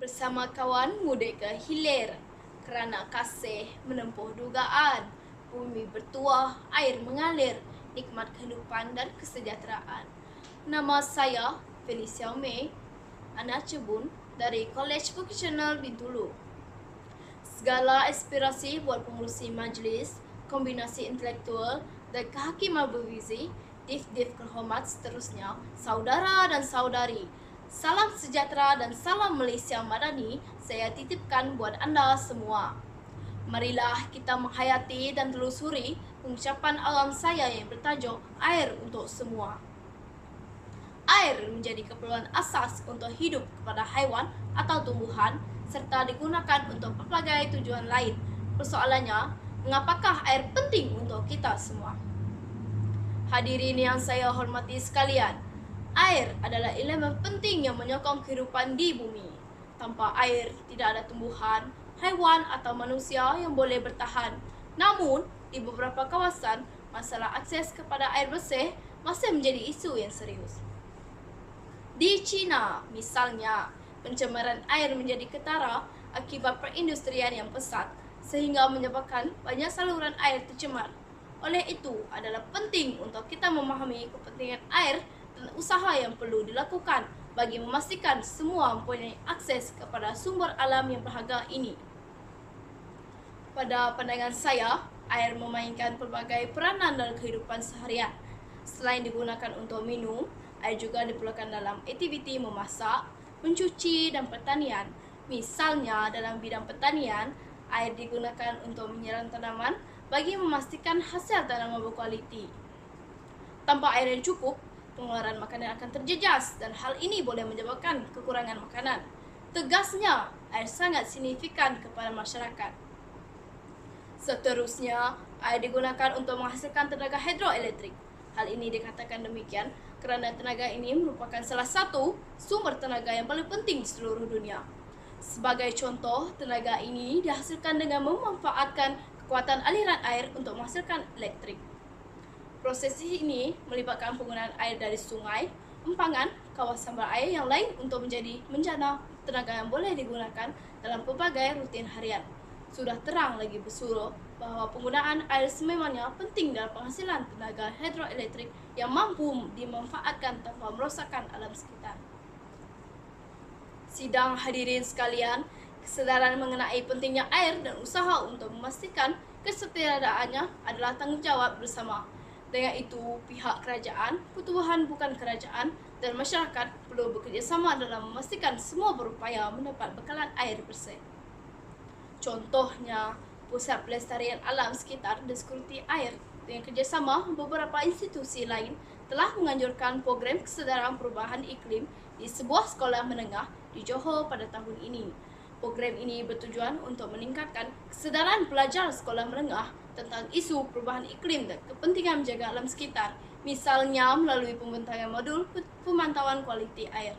Bersama kawan mudik ke hilir, kerana kasih menempuh dugaan. Bumi bertuah, air mengalir, nikmat kehidupan dan kesejahteraan. Nama saya Felicia May, anak cebun dari Kolej Vocasional Bintulu. Segala aspirasi buat pengurusi majlis, kombinasi intelektual dan kehakiman bergizi, div-div terhormat seterusnya, saudara dan saudari, salam sejahtera dan salam Malaysia Madani saya titipkan buat anda semua. Marilah kita menghayati dan telusuri pengucapan alam saya yang bertajuk Air untuk Semua. Air menjadi keperluan asas untuk hidup kepada haiwan atau tumbuhan serta digunakan untuk pelbagai tujuan lain. Persoalannya, mengapakah air penting untuk kita semua? Hadirin yang saya hormati sekalian, air adalah elemen penting yang menyokong kehidupan di bumi. Tanpa air, tidak ada tumbuhan, haiwan atau manusia yang boleh bertahan. Namun, di beberapa kawasan, masalah akses kepada air bersih masih menjadi isu yang serius. Di China, misalnya, pencemaran air menjadi ketara akibat perindustrian yang pesat sehingga menyebabkan banyak saluran air tercemar. Oleh itu, adalah penting untuk kita memahami kepentingan air dan usaha yang perlu dilakukan bagi memastikan semua mempunyai akses kepada sumber alam yang berharga ini. Pada pandangan saya, air memainkan pelbagai peranan dalam kehidupan seharian. Selain digunakan untuk minum, air juga diperlukan dalam aktiviti memasak, mencuci dan pertanian. Misalnya dalam bidang pertanian, air digunakan untuk menyiram tanaman bagi memastikan hasil tanaman berkualiti. Tanpa air yang cukup, pengeluaran makanan akan terjejas dan hal ini boleh menyebabkan kekurangan makanan. Tegasnya, air sangat signifikan kepada masyarakat. Seterusnya, air digunakan untuk menghasilkan tenaga hidroelektrik. Hal ini dikatakan demikian kerana tenaga ini merupakan salah satu sumber tenaga yang paling penting di seluruh dunia. Sebagai contoh, tenaga ini dihasilkan dengan memanfaatkan kekuatan aliran air untuk menghasilkan elektrik. Proses ini melibatkan penggunaan air dari sungai, empangan, kawasan berair yang lain untuk menjadi menjana tenaga yang boleh digunakan dalam pelbagai rutin harian. Sudah terang lagi bersuruh bahawa penggunaan air sememangnya penting dalam penghasilan tenaga hidroelektrik yang mampu dimanfaatkan tanpa merosakkan alam sekitar. Sidang hadirin sekalian, kesedaran mengenai pentingnya air dan usaha untuk memastikan kesetiadaannya adalah tanggungjawab bersama. Dengan itu, pihak kerajaan, pertubuhan bukan kerajaan dan masyarakat perlu bekerjasama dalam memastikan semua berupaya mendapat bekalan air bersih. Contohnya, Pusat Pelestarian Alam Sekitar dan Sekuriti Air dengan kerjasama beberapa institusi lain telah menganjurkan program kesedaran perubahan iklim di sebuah sekolah menengah di Johor pada tahun ini. Program ini bertujuan untuk meningkatkan kesedaran pelajar sekolah menengah tentang isu perubahan iklim dan kepentingan menjaga alam sekitar, misalnya melalui pembentangan modul pemantauan kualiti air.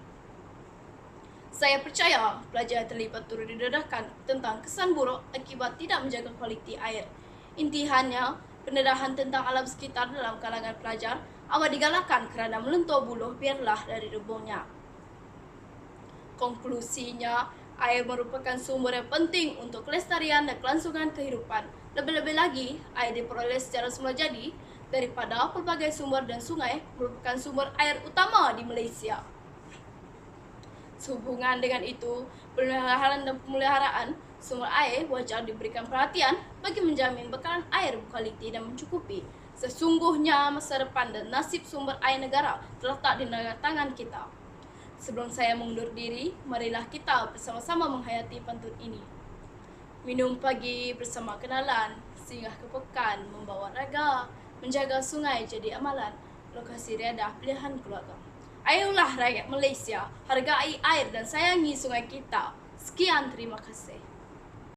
Saya percaya pelajar terlibat turut didedahkan tentang kesan buruk akibat tidak menjaga kualiti air. Intihannya, pendedahan tentang alam sekitar dalam kalangan pelajar amat digalakkan kerana melentur buluh biarlah dari rebungnya. Konklusinya, air merupakan sumber yang penting untuk kelestarian dan kelangsungan kehidupan. Lebih-lebih lagi, air diperoleh secara semula jadi daripada pelbagai sumber dan sungai merupakan sumber air utama di Malaysia. Sehubungan dengan itu, pemeliharaan dan pemeliharaan sumber air wajar diberikan perhatian bagi menjamin bekalan air berkualiti dan mencukupi. Sesungguhnya masa depan dan nasib sumber air negara terletak di tangan kita. Sebelum saya mengundur diri, marilah kita bersama-sama menghayati pantun ini. Minum pagi bersama kenalan, singgah ke pekan membawa raga, menjaga sungai jadi amalan, lokasi riadah pilihan keluarga. Ayolah rakyat Malaysia, hargai air dan sayangi sungai kita. Sekian, terima kasih.